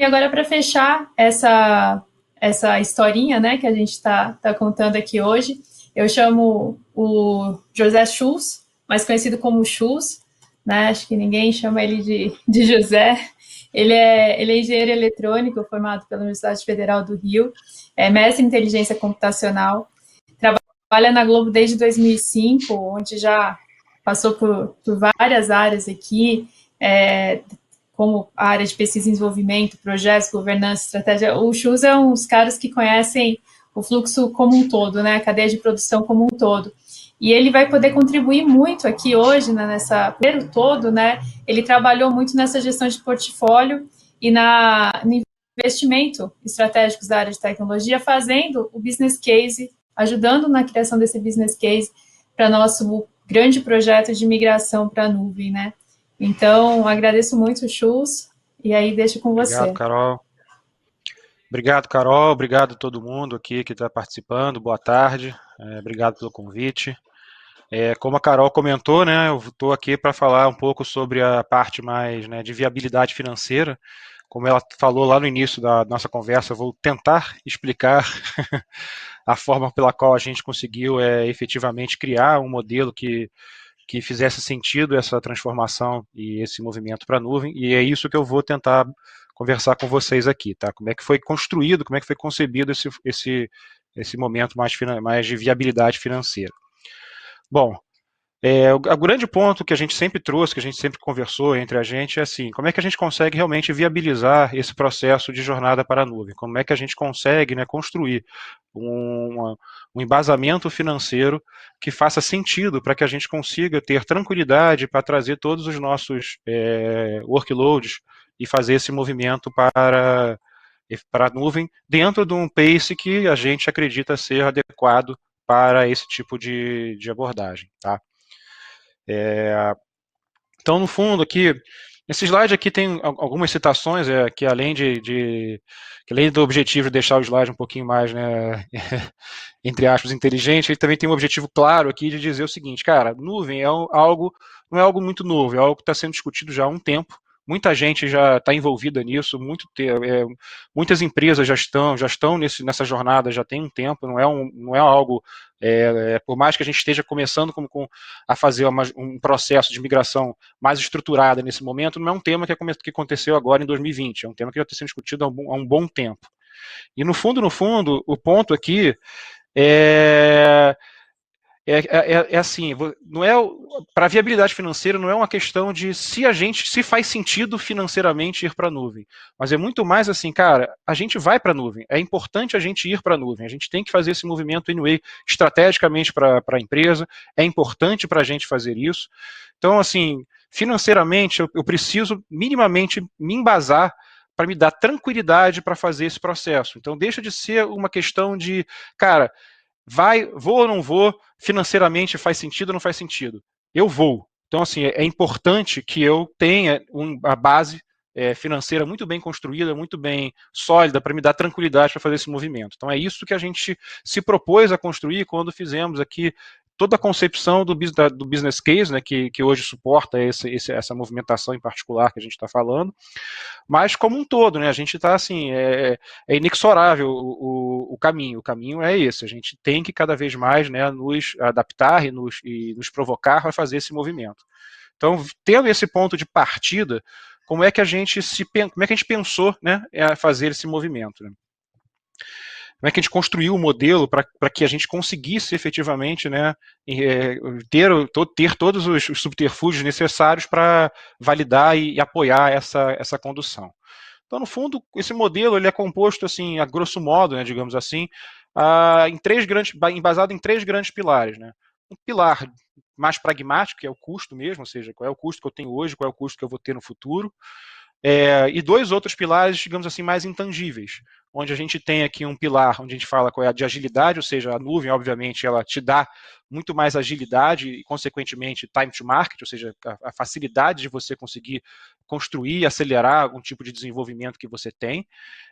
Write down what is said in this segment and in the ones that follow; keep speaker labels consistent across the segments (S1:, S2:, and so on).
S1: agora, para fechar essa historinha, né, que a gente tá contando aqui hoje, eu chamo o José Schultz, mais conhecido como Schultz, né? Acho que ninguém chama ele de José. Ele é engenheiro eletrônico, formado pela Universidade Federal do Rio, é mestre em inteligência computacional, trabalha na Globo desde 2005, onde já passou por várias áreas aqui, como a área de pesquisa e desenvolvimento, projetos, governança, estratégia. O Schultz é um dos caras que conhecem o fluxo como um todo, né, a cadeia de produção como um todo. E ele vai poder contribuir muito aqui hoje, né, nessa primeiro todo, né? Ele trabalhou muito nessa gestão de portfólio e no investimento estratégicos da área de tecnologia, fazendo o business case, ajudando na criação desse business case para nosso grande projeto de migração para a nuvem, né? Então, agradeço muito, Chus, e aí deixo com
S2: Obrigado,
S1: você.
S2: Carol. Obrigado, Carol. Obrigado a todo mundo aqui que está participando. Boa tarde. Obrigado pelo convite. Como a Carol comentou, né, eu estou aqui para falar um pouco sobre a parte mais, né, de viabilidade financeira. Como ela falou lá no início da nossa conversa, eu vou tentar explicar a forma pela qual a gente conseguiu efetivamente criar um modelo que fizesse sentido essa transformação e esse movimento para a nuvem, e é isso que eu vou tentar conversar com vocês aqui, tá? Como é que foi construído, como é que foi concebido esse momento mais de viabilidade financeira. Bom, o grande ponto que a gente sempre trouxe, que a gente sempre conversou entre a gente, é assim, como é que a gente consegue realmente viabilizar esse processo de jornada para a nuvem? Como é que a gente consegue, né, construir um embasamento financeiro que faça sentido para que a gente consiga ter tranquilidade para trazer todos os nossos workloads e fazer esse movimento para a nuvem dentro de um pace que a gente acredita ser adequado para esse tipo de abordagem, tá? Então, no fundo, aqui, esse slide aqui tem algumas citações, que que além do objetivo de deixar o slide um pouquinho mais, né, entre aspas, inteligente, ele também tem um objetivo claro aqui de dizer o seguinte, cara, nuvem não é algo muito novo, é algo que está sendo discutido já há um tempo, muita gente já está envolvida nisso, muitas empresas já estão nessa jornada já tem um tempo, não é algo, por mais que a gente esteja começando a fazer um processo de migração mais estruturada nesse momento, não é um tema que aconteceu agora em 2020, é um tema que já está sendo discutido há um bom tempo. E no fundo, o ponto aqui é, assim, não é para a viabilidade financeira não é uma questão de se faz sentido financeiramente ir para a nuvem, mas é muito mais assim, cara, a gente vai para a nuvem, é importante a gente ir para a nuvem, a gente tem que fazer esse movimento anyway, estrategicamente para a empresa, é importante para a gente fazer isso. Então, assim, financeiramente eu preciso minimamente me embasar para me dar tranquilidade para fazer esse processo. Então, deixa de ser uma questão de, cara, vou ou não vou, financeiramente faz sentido ou não faz sentido? Eu vou. Então, assim, é importante que eu tenha uma base financeira muito bem construída, muito bem sólida, para me dar tranquilidade para fazer esse movimento. Então, é isso que a gente se propôs a construir quando fizemos aqui toda a concepção do business case, né, que hoje suporta essa movimentação em particular que a gente está falando, mas como um todo, né, a gente está assim, é inexorável o caminho é esse, a gente tem que cada vez mais, né, nos adaptar e nos provocar a fazer esse movimento. Então, tendo esse ponto de partida, como é que a gente pensou, né, a fazer esse movimento, né? Como é que a gente construiu o modelo para que a gente conseguisse efetivamente, né, ter todos os subterfúgios necessários para validar e apoiar essa condução. Então, no fundo, esse modelo ele é composto, assim, a grosso modo, né, digamos assim, embasado em três grandes pilares. Né? Um pilar mais pragmático, que é o custo mesmo, ou seja, qual é o custo que eu tenho hoje, qual é o custo que eu vou ter no futuro. E dois outros pilares, digamos assim, mais intangíveis, onde a gente tem aqui um pilar onde a gente fala qual é a de agilidade, ou seja, a nuvem, obviamente, ela te dá muito mais agilidade e, consequentemente, time to market, ou seja, a facilidade de você conseguir construir e acelerar algum tipo de desenvolvimento que você tem.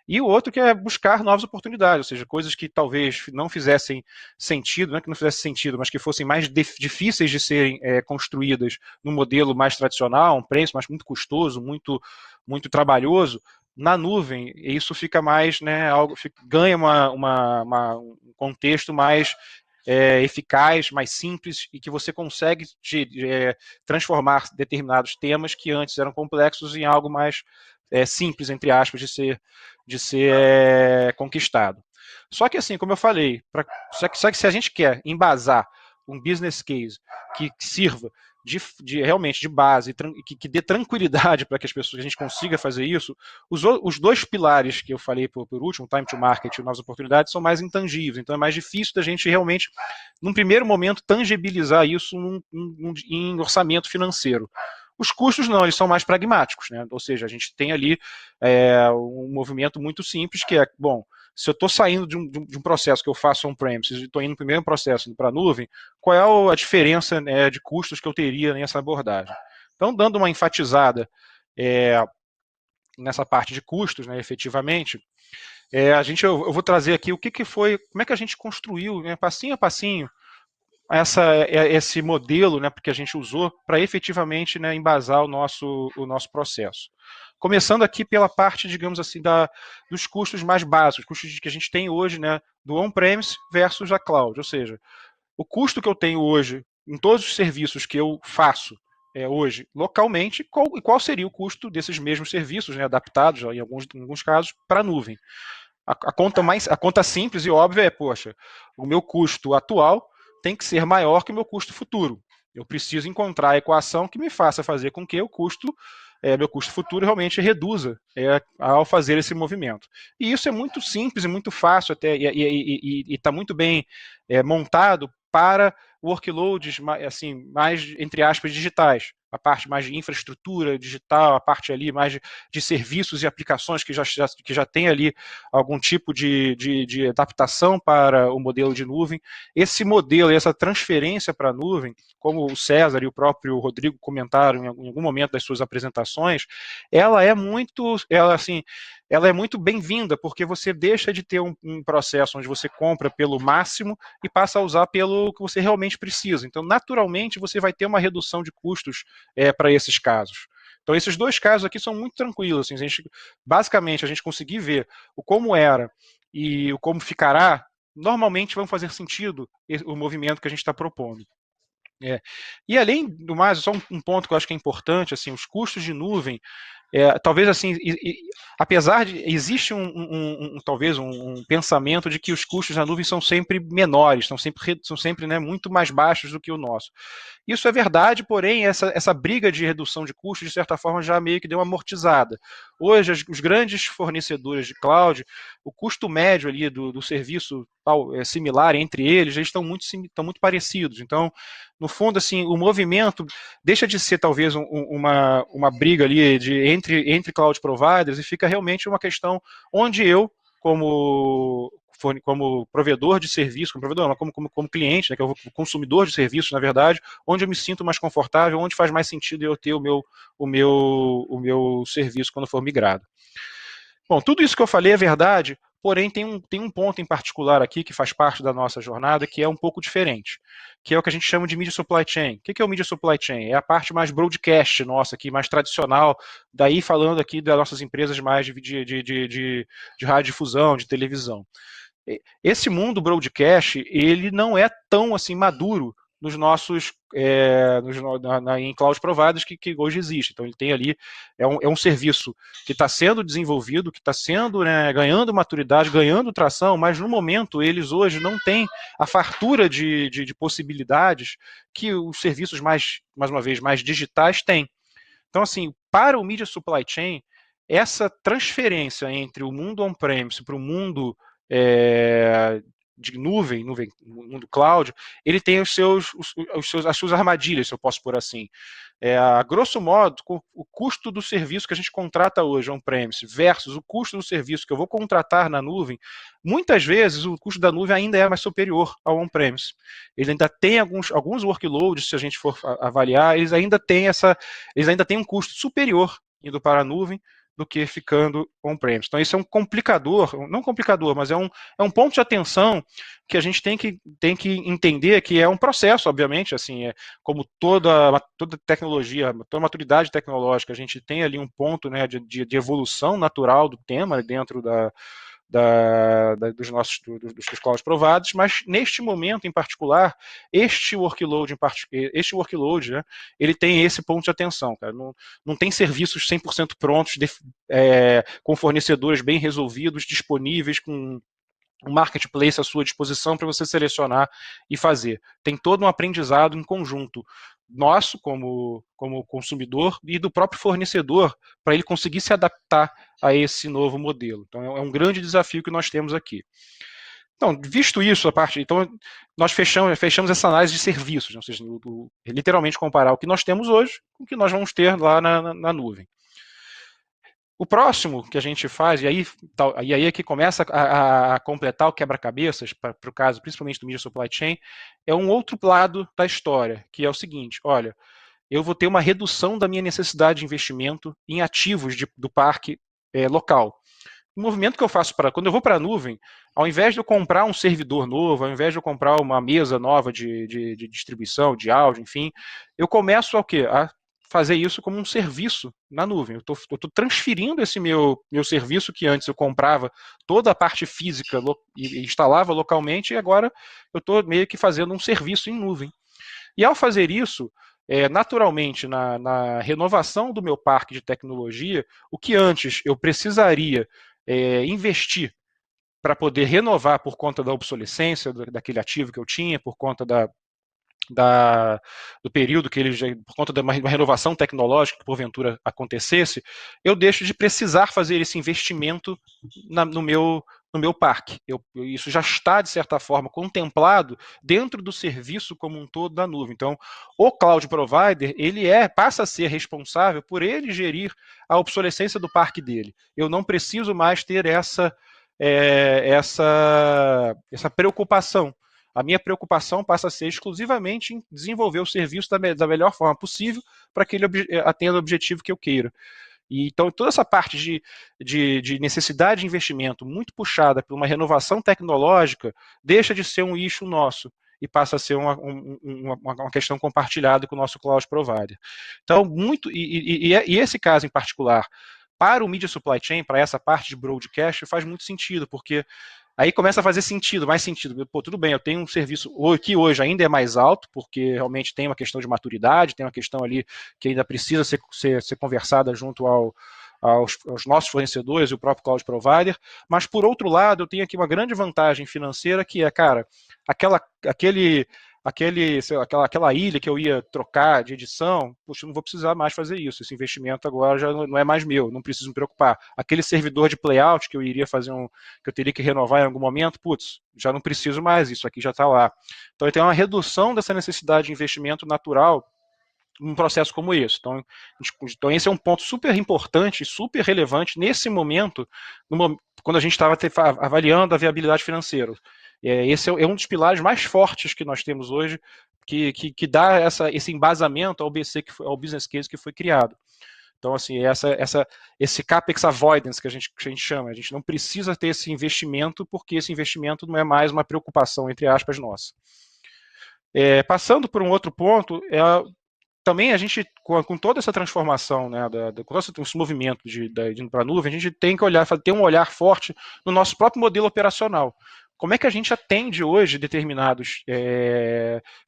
S2: E o outro que é buscar novas oportunidades, ou seja, coisas que talvez não fizessem sentido, não é que não fizessem sentido, mas que fossem mais difíceis de serem construídas no modelo mais tradicional, um preço mais muito custoso, muito trabalhoso, na nuvem, isso fica mais, né, ganha um contexto mais eficaz, mais simples, e que você consegue transformar determinados temas que antes eram complexos em algo mais simples, entre aspas, de ser conquistado. Só que assim, como eu falei, só que se a gente quer embasar um business case que sirva realmente de base, que dê tranquilidade para que as pessoas, que a gente consiga fazer isso, os dois pilares que eu falei por último, time to market e novas oportunidades, são mais intangíveis. Então é mais difícil da gente realmente, num primeiro momento, tangibilizar isso em orçamento financeiro. Os custos não, eles são mais pragmáticos, né? Ou seja, a gente tem ali um movimento muito simples que é, bom, se eu estou saindo de um processo que eu faço on-premises e estou indo para o mesmo processo para a nuvem, qual é a diferença, né, de custos que eu teria nessa abordagem? Então, dando uma enfatizada nessa parte de custos, né, efetivamente, eu vou trazer aqui o que foi, como é que a gente construiu, né, passinho a passinho, esse modelo, né, porque a gente usou para efetivamente, né, embasar o nosso processo. Começando aqui pela parte, digamos assim, dos custos mais básicos, custos que a gente tem hoje, né, do on-premise versus a cloud, ou seja, o custo que eu tenho hoje em todos os serviços que eu faço hoje localmente, qual seria o custo desses mesmos serviços, né, adaptados, em alguns casos, para a nuvem. A conta simples e óbvia é, poxa, o meu custo atual tem que ser maior que o meu custo futuro. Eu preciso encontrar a equação que me faça fazer com que meu custo futuro realmente reduza ao fazer esse movimento. E isso é muito simples e muito fácil até, e está muito bem montado para workloads assim, mais, entre aspas, digitais. A parte mais de infraestrutura digital, a parte ali mais de serviços e aplicações que já tem ali algum tipo de adaptação para o modelo de nuvem. Esse modelo, essa transferência para a nuvem, como o César e o próprio Rodrigo comentaram em algum momento das suas apresentações, ela é muito bem-vinda, porque você deixa de ter um processo onde você compra pelo máximo e passa a usar pelo que você realmente precisa. Então, naturalmente, você vai ter uma redução de custos para esses casos. Então, esses dois casos aqui são muito tranquilos. Assim, basicamente, a gente conseguir ver o como era e o como ficará, normalmente vão fazer sentido o movimento que a gente está propondo. E além do mais, só um ponto que eu acho que é importante, assim, os custos de nuvem, talvez assim, apesar de existe talvez um pensamento de que os custos na nuvem são sempre menores, são sempre né, muito mais baixos do que o nosso. Isso é verdade, porém essa briga de redução de custos de certa forma já meio que deu uma amortizada. Hoje os grandes fornecedores de cloud, o custo médio ali do serviço similar entre eles, estão muito parecidos. Então, no fundo, assim, o movimento deixa de ser talvez uma briga ali entre cloud providers e fica realmente uma questão onde eu, como provedor de serviço, como cliente, né, que é o consumidor de serviços, na verdade, onde eu me sinto mais confortável, onde faz mais sentido eu ter o meu serviço quando for migrado. Bom, tudo isso que eu falei é verdade, porém tem um ponto em particular aqui que faz parte da nossa jornada que é um pouco diferente, que é o que a gente chama de Media Supply Chain. O que é o Media Supply Chain? É a parte mais broadcast nossa aqui, mais tradicional, daí falando aqui das nossas empresas mais de radiodifusão, de televisão. Esse mundo broadcast, ele não é tão assim maduro nos nossos em cloud providers que hoje existe. Então ele tem ali um serviço que está sendo desenvolvido, que está sendo ganhando maturidade, ganhando tração, mas no momento eles hoje não têm a fartura de possibilidades que os serviços mais uma vez mais digitais têm. Então assim, para o Media Supply Chain, essa transferência entre o mundo on-premise para o mundo de nuvem, mundo cloud, ele tem as suas armadilhas, se eu posso pôr assim. A grosso modo, o custo do serviço que a gente contrata hoje on-premise versus o custo do serviço que eu vou contratar na nuvem, muitas vezes o custo da nuvem ainda é mais superior ao on-premise. Ele ainda tem alguns workloads, se a gente for avaliar, eles ainda têm um custo superior indo para a nuvem do que ficando on-premise. Então, isso é um complicador, não complicador, mas é um ponto de atenção que a gente tem que entender que é um processo, obviamente, assim, como toda tecnologia, toda maturidade tecnológica, a gente tem ali um ponto, né, de evolução natural do tema dentro dos nossos dos cloud providers, mas neste momento em particular, este workload, né, ele tem esse ponto de atenção, cara. Não tem serviços 100% prontos, com fornecedores bem resolvidos, disponíveis, com um marketplace à sua disposição para você selecionar e fazer. Tem todo um aprendizado em conjunto nosso como consumidor e do próprio fornecedor para ele conseguir se adaptar a esse novo modelo. Então é um grande desafio que nós temos aqui. Então, visto isso, então nós fechamos essa análise de serviços, ou seja, literalmente comparar o que nós temos hoje com o que nós vamos ter lá na nuvem. O próximo que a gente faz, e aí é que começa a completar o quebra-cabeças, para o caso principalmente do Media Supply Chain, é um outro lado da história, que é o seguinte: olha, eu vou ter uma redução da minha necessidade de investimento em ativos do parque local. O movimento que eu faço quando eu vou para a nuvem, ao invés de eu comprar um servidor novo, ao invés de eu comprar uma mesa nova de distribuição, de áudio, enfim, eu começo a fazer isso como um serviço na nuvem. Eu estou transferindo esse meu serviço que antes eu comprava toda a parte física e instalava localmente, e agora eu estou meio que fazendo um serviço em nuvem. E ao fazer isso, naturalmente, na renovação do meu parque de tecnologia, o que antes eu precisaria investir para poder renovar por conta da obsolescência daquele ativo que eu tinha, por conta do período que por conta de uma renovação tecnológica que porventura acontecesse, eu deixo de precisar fazer esse investimento no meu parque. Isso já está, de certa forma, contemplado dentro do serviço como um todo da nuvem. Então, o cloud provider, ele passa a ser responsável por ele gerir a obsolescência do parque dele. Eu não preciso mais ter essa preocupação. A minha preocupação passa a ser exclusivamente em desenvolver o serviço da melhor forma possível para que ele atenda o objetivo que eu queira. E, então, toda essa parte de necessidade de investimento muito puxada por uma renovação tecnológica deixa de ser um issue nosso e passa a ser uma questão compartilhada com o nosso cloud provider. Então, e esse caso em particular, para o Media Supply Chain, para essa parte de broadcast, faz muito sentido, porque aí começa a fazer mais sentido. Pô, tudo bem, eu tenho um serviço que hoje ainda é mais alto, porque realmente tem uma questão de maturidade, tem uma questão ali que ainda precisa ser conversada junto aos nossos fornecedores e o próprio cloud provider, mas por outro lado eu tenho aqui uma grande vantagem financeira que é, cara, aquela ilha que eu ia trocar de edição, puxa, eu não vou precisar mais fazer isso, esse investimento agora já não é mais meu, não preciso me preocupar. Aquele servidor de playout que eu iria fazer que eu teria que renovar em algum momento, putz, já não preciso mais, isso aqui já está lá. Então tem uma redução dessa necessidade de investimento natural num processo como esse. Então esse é um ponto super importante, super relevante nesse momento, quando a gente estava avaliando a viabilidade financeira. Esse é um dos pilares mais fortes que nós temos hoje, que dá esse embasamento ao business case que foi criado. Então, assim, esse CAPEX avoidance que a gente chama, a gente não precisa ter esse investimento, porque esse investimento não é mais uma preocupação, entre aspas, nossa. Passando por um outro ponto, também a gente, com toda essa transformação, né, com todo esse movimento de indo para a nuvem, a gente tem que ter um olhar forte no nosso próprio modelo operacional. Como é que a gente atende hoje determinados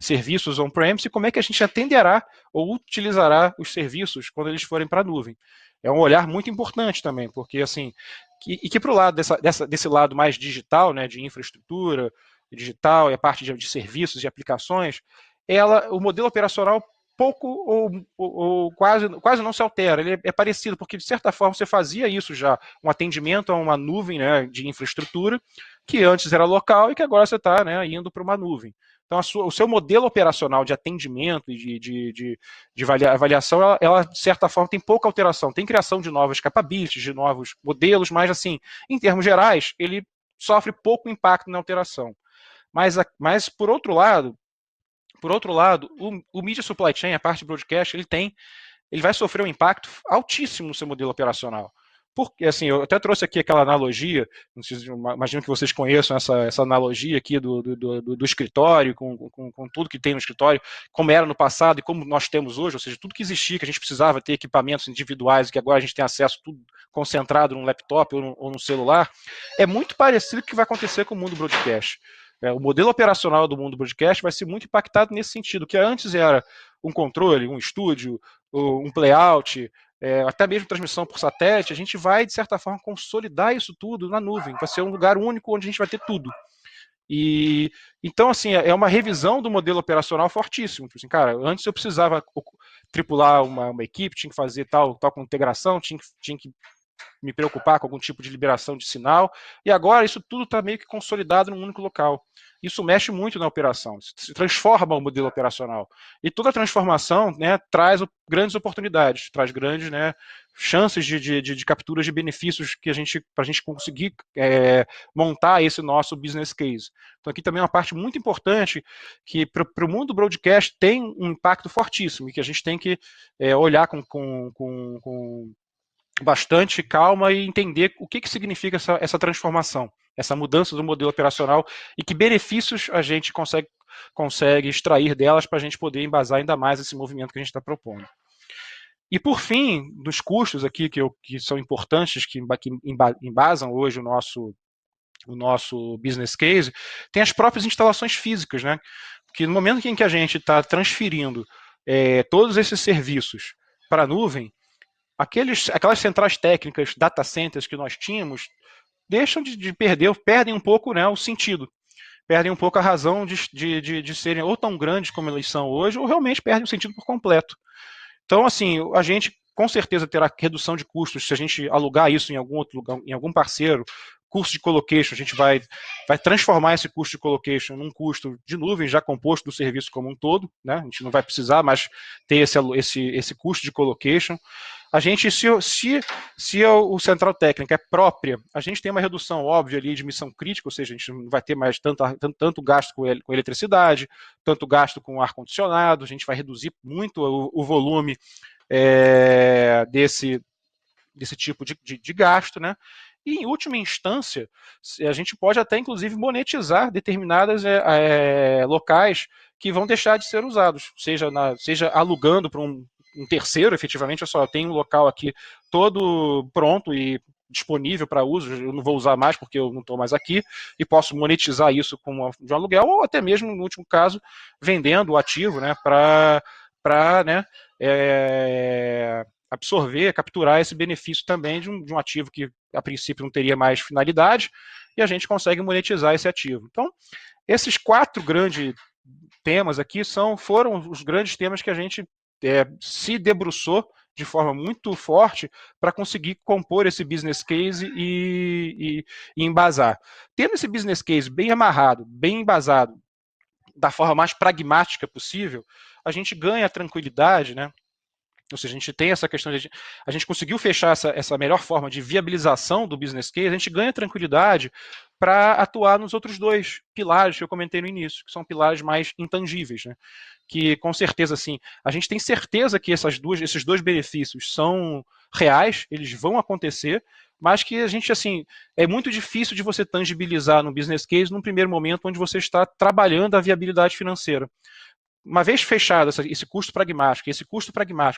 S2: serviços on-premise e como é que a gente atenderá ou utilizará os serviços quando eles forem para a nuvem. É um olhar muito importante também, porque assim, que para o lado desse lado mais digital, né, de infraestrutura digital e a parte de serviços e aplicações, o modelo operacional pouco ou quase não se altera, ele é parecido, porque de certa forma você fazia isso já, um atendimento a uma nuvem, né, de infraestrutura, que antes era local e que agora você está, né, indo para uma nuvem. Então o seu modelo operacional de atendimento e de avaliação, ela de certa forma tem pouca alteração, tem criação de novas capabilities, de novos modelos, mas assim, em termos gerais, ele sofre pouco impacto na alteração. Mas por outro lado, o Media Supply Chain, a parte de broadcast, ele vai sofrer um impacto altíssimo no seu modelo operacional. Porque, assim, eu até trouxe aqui aquela analogia, não sei, imagino que vocês conheçam essa analogia aqui do escritório, com tudo que tem no escritório, como era no passado e como nós temos hoje, ou seja, tudo que existia, que a gente precisava ter equipamentos individuais, e que agora a gente tem acesso tudo concentrado num laptop ou no celular, é muito parecido com o que vai acontecer com o mundo broadcast. O modelo operacional do mundo broadcast vai ser muito impactado nesse sentido, que antes era um controle, um estúdio, um playout, até mesmo transmissão por satélite, a gente vai, de certa forma, consolidar isso tudo na nuvem. Vai ser um lugar único onde a gente vai ter tudo. E então, assim, é uma revisão do modelo operacional fortíssimo. Tipo assim, cara, antes eu precisava tripular uma equipe, tinha que fazer tal com integração, tinha que me preocupar com algum tipo de liberação de sinal, e agora isso tudo está meio que consolidado num único local. Isso mexe muito na operação, se transforma o modelo operacional. E toda transformação, né, traz grandes oportunidades, traz grandes, né, chances de captura de benefícios que para a gente conseguir montar esse nosso business case. Então aqui também é uma parte muito importante que para o mundo broadcast tem um impacto fortíssimo e que a gente tem que olhar com bastante calma e entender o que significa essa transformação, essa mudança do modelo operacional e que benefícios a gente consegue extrair delas para a gente poder embasar ainda mais esse movimento que a gente está propondo. E por fim, dos custos aqui que são importantes, que embasam hoje o nosso business case, tem as próprias instalações físicas, né? Porque no momento em que a gente está transferindo todos esses serviços para a nuvem, aquelas centrais técnicas, data centers que nós tínhamos, deixam de perdem um pouco, né, o sentido. Perdem um pouco a razão de serem ou tão grandes como eles são hoje, ou realmente perdem o sentido por completo. Então, assim, a gente com certeza terá redução de custos se a gente alugar isso em algum outro lugar, em algum parceiro. Custo de colocation, a gente vai transformar esse custo de colocation num custo de nuvem já composto do serviço como um todo, né? A gente não vai precisar mais ter esse custo de colocation. A gente, se o central técnica é própria, a gente tem uma redução óbvia ali de missão crítica, ou seja, a gente não vai ter mais tanto gasto com eletricidade, tanto gasto com ar-condicionado, a gente vai reduzir muito o volume desse tipo de gasto, né? E, em última instância, a gente pode até, inclusive, monetizar determinados locais que vão deixar de ser usados, seja alugando para um terceiro, efetivamente, eu só tenho um local aqui todo pronto e disponível para uso, eu não vou usar mais porque eu não estou mais aqui, e posso monetizar isso de um aluguel, ou até mesmo, no último caso, vendendo o ativo, né, para né, absorver, capturar esse benefício também de um ativo que a princípio não teria mais finalidade, e a gente consegue monetizar esse ativo. Então, esses 4 grandes temas aqui foram os grandes temas que a gente se debruçou de forma muito forte para conseguir compor esse business case e embasar. Tendo esse business case bem amarrado, bem embasado, da forma mais pragmática possível, a gente ganha tranquilidade, né? Ou seja, a gente tem essa questão de a gente conseguiu fechar essa melhor forma de viabilização do business case, a gente ganha tranquilidade para atuar nos outros 2 pilares que eu comentei no início, que são pilares mais intangíveis, né? Que com certeza, assim, a gente tem certeza que esses 2 benefícios são reais, eles vão acontecer, mas que a gente, assim, é muito difícil de você tangibilizar no business case num primeiro momento onde você está trabalhando a viabilidade financeira. Uma vez fechado esse custo pragmático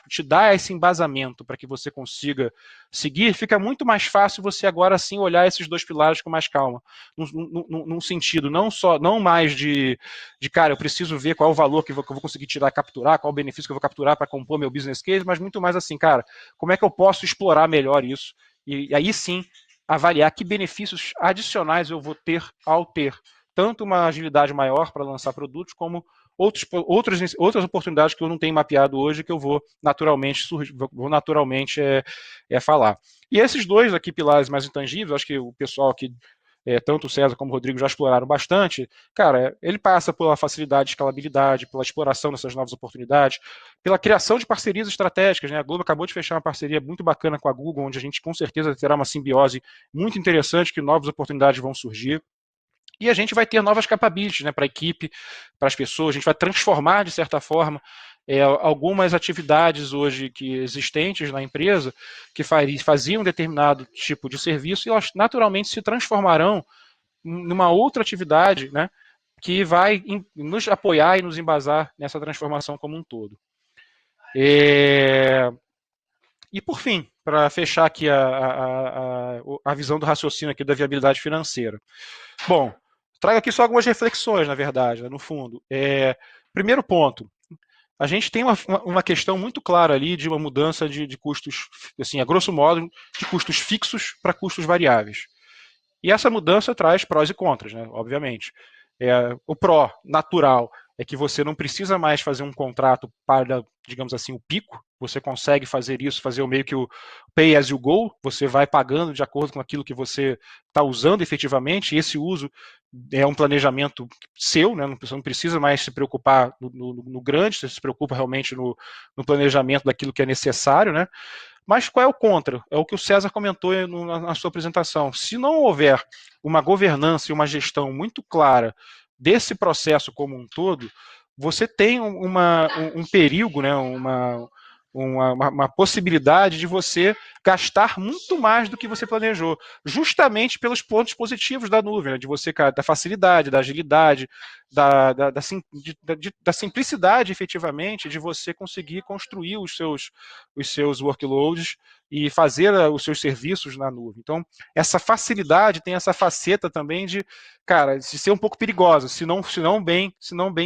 S2: te dá esse embasamento para que você consiga seguir, fica muito mais fácil você agora sim olhar esses 2 pilares com mais calma. Num sentido, não mais de cara, eu preciso ver qual é o valor que eu vou conseguir tirar e capturar, qual é o benefício que eu vou capturar para compor meu business case, mas muito mais assim, cara, como é que eu posso explorar melhor isso? E aí sim, avaliar que benefícios adicionais eu vou ter ao ter tanto uma agilidade maior para lançar produtos, como outras oportunidades que eu não tenho mapeado hoje, que eu vou naturalmente falar. E esses 2 aqui pilares mais intangíveis, acho que o pessoal aqui, tanto o César como o Rodrigo já exploraram bastante, cara, ele passa pela facilidade de escalabilidade, pela exploração dessas novas oportunidades, pela criação de parcerias estratégicas, né? A Globo acabou de fechar uma parceria muito bacana com a Google, onde a gente com certeza terá uma simbiose muito interessante, que novas oportunidades vão surgir. E a gente vai ter novas capabilities, né, para a equipe, para as pessoas, a gente vai transformar, de certa forma, algumas atividades hoje que existentes na empresa que faziam determinado tipo de serviço e elas naturalmente se transformarão numa outra atividade, né, que vai nos apoiar e nos embasar nessa transformação como um todo. E por fim, para fechar aqui a visão do raciocínio aqui da viabilidade financeira. Bom, trago aqui só algumas reflexões, na verdade, né, no fundo. Primeiro ponto, a gente tem uma questão muito clara ali de uma mudança de custos, assim, a grosso modo, de custos fixos para custos variáveis. E essa mudança traz prós e contras, né, obviamente. O pró natural é que você não precisa mais fazer um contrato para, digamos assim, o pico. Você consegue fazer isso, fazer o meio que o pay as you go. Você vai pagando de acordo com aquilo que você está usando efetivamente. E esse uso é um planejamento seu, né? Você não precisa mais se preocupar no grande, você se preocupa realmente no planejamento daquilo que é necessário, né? Mas qual é o contra? É o que o César comentou na sua apresentação. Se não houver uma governança e uma gestão muito clara desse processo como um todo, você tem um perigo, né, uma possibilidade de você gastar muito mais do que você planejou, justamente pelos pontos positivos da nuvem, né, de você, da facilidade, da agilidade, da simplicidade, efetivamente, de você conseguir construir os seus workloads e fazer os seus serviços na nuvem. Então, essa facilidade tem essa faceta também de ser um pouco perigosa, se não bem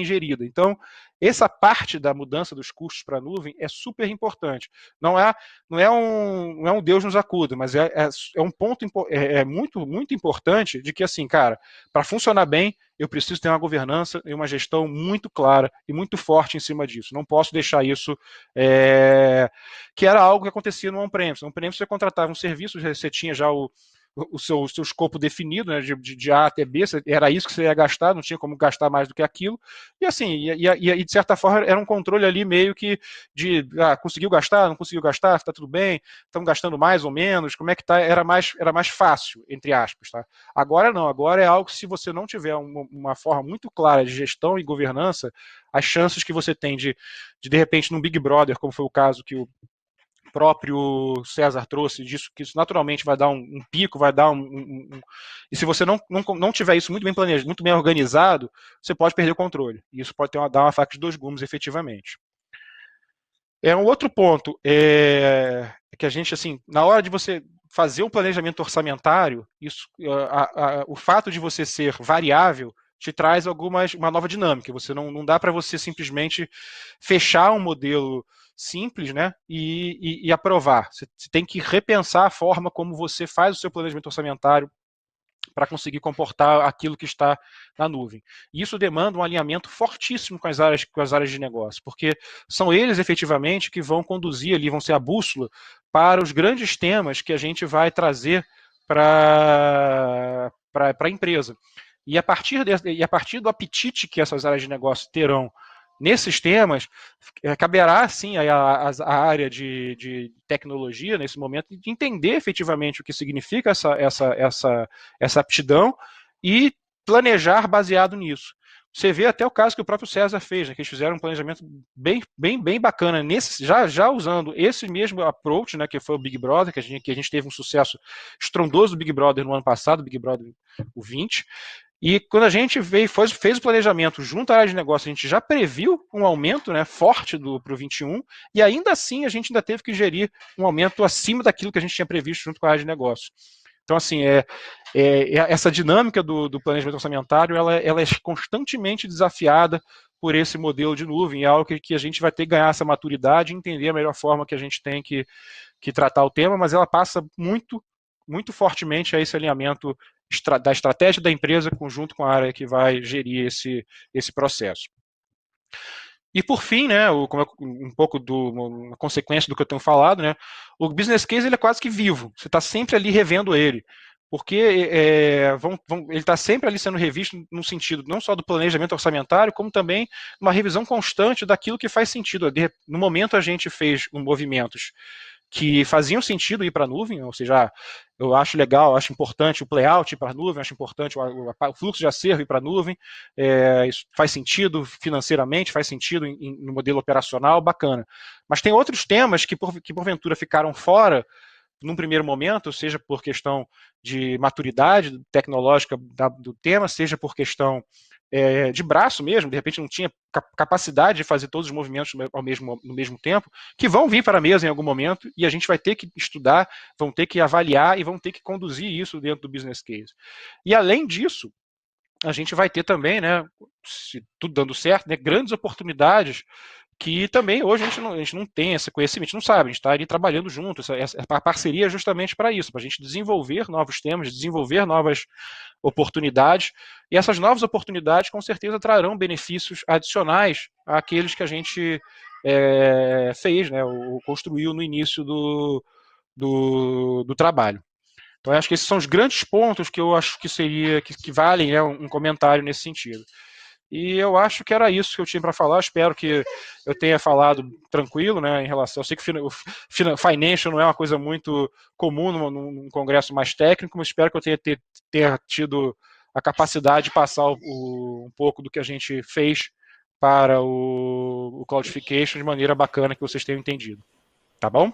S2: gerida. Então, essa parte da mudança dos custos para a nuvem é super importante. Não é um Deus nos acuda, mas é um ponto muito importante de que, assim, para funcionar bem, eu preciso ter uma governança e uma gestão muito clara e muito forte em cima disso. Não posso deixar isso, que era algo que acontecia no on-premise. No on-premise você contratava um serviço, você tinha já o seu escopo definido, né, de A até B, era isso que você ia gastar, não tinha como gastar mais do que aquilo, e assim, de certa forma era um controle ali meio que conseguiu gastar, não conseguiu gastar, está tudo bem, estamos gastando mais ou menos, como é que tá, era mais fácil, entre aspas, tá? Agora não, agora é algo que se você não tiver uma forma muito clara de gestão e governança, as chances que você tem de repente, num Big Brother, como foi o caso que o próprio César trouxe disso, que isso naturalmente vai dar um pico, vai dar e se você não tiver isso muito bem planejado, muito bem organizado, você pode perder o controle. E isso pode dar uma faca de dois gumes, efetivamente. Um outro ponto é que a gente, assim, na hora de você fazer um planejamento orçamentário, o fato de você ser variável te traz uma nova dinâmica. Você não dá para você simplesmente fechar um modelo simples, né, e aprovar. Você tem que repensar a forma como você faz o seu planejamento orçamentário para conseguir comportar aquilo que está na nuvem. E isso demanda um alinhamento fortíssimo com as áreas de negócio, porque são eles efetivamente que vão conduzir ali, vão ser a bússola para os grandes temas que a gente vai trazer para a empresa. E a partir do apetite que essas áreas de negócio terão nesses temas, caberá, sim, a área de tecnologia, nesse momento, de entender efetivamente o que significa essa aptidão e planejar baseado nisso. Você vê até o caso que o próprio César fez, né, que eles fizeram um planejamento bem bacana, já usando esse mesmo approach, né, que foi o Big Brother, que a gente teve um sucesso estrondoso do Big Brother no ano passado, Big Brother o 20, e quando a gente fez o planejamento junto à área de negócio, a gente já previu um aumento, né, forte para o 21, e ainda assim a gente ainda teve que gerir um aumento acima daquilo que a gente tinha previsto junto com a área de negócio. Então, assim, essa dinâmica do planejamento orçamentário, ela é constantemente desafiada por esse modelo de nuvem, é algo que a gente vai ter que ganhar essa maturidade e entender a melhor forma que a gente tem que tratar o tema, mas ela passa muito fortemente a esse alinhamento da estratégia da empresa conjunto com a área que vai gerir esse processo. E por fim, né, um pouco uma consequência do que eu tenho falado, né, o business case ele é quase que vivo, você está sempre ali revendo ele, porque ele está sempre ali sendo revisto no sentido não só do planejamento orçamentário, como também uma revisão constante daquilo que faz sentido. No momento a gente fez movimentos que faziam sentido ir para a nuvem, ou seja, Eu acho legal, acho importante o playout para a nuvem, acho importante o fluxo de acervo para a nuvem, isso faz sentido financeiramente, faz sentido no modelo operacional, bacana. Mas tem outros temas que porventura ficaram fora num primeiro momento, seja por questão de maturidade tecnológica do tema, seja por questão de braço mesmo, de repente não tinha capacidade de fazer todos os movimentos no mesmo tempo, que vão vir para a mesa em algum momento e a gente vai ter que estudar, vão ter que avaliar e vão ter que conduzir isso dentro do business case. E além disso, a gente vai ter também, né, se tudo dando certo, né, grandes oportunidades que também hoje a gente não tem esse conhecimento, a gente não sabe, a gente está ali trabalhando junto, a parceria é justamente para isso, para a gente desenvolver novos temas, desenvolver novas oportunidades, e essas novas oportunidades com certeza trarão benefícios adicionais àqueles que a gente fez, né, ou construiu no início do trabalho. Então, eu acho que esses são os grandes pontos que eu acho que que valem, né, um comentário nesse sentido. E eu acho que era isso que eu tinha para falar. Espero que eu tenha falado tranquilo, né, em relação. Eu sei que o financial não é uma coisa muito comum num congresso mais técnico, mas espero que eu tenha tido a capacidade de passar um pouco do que a gente fez para o Cloudification de maneira bacana que vocês tenham entendido. Tá bom?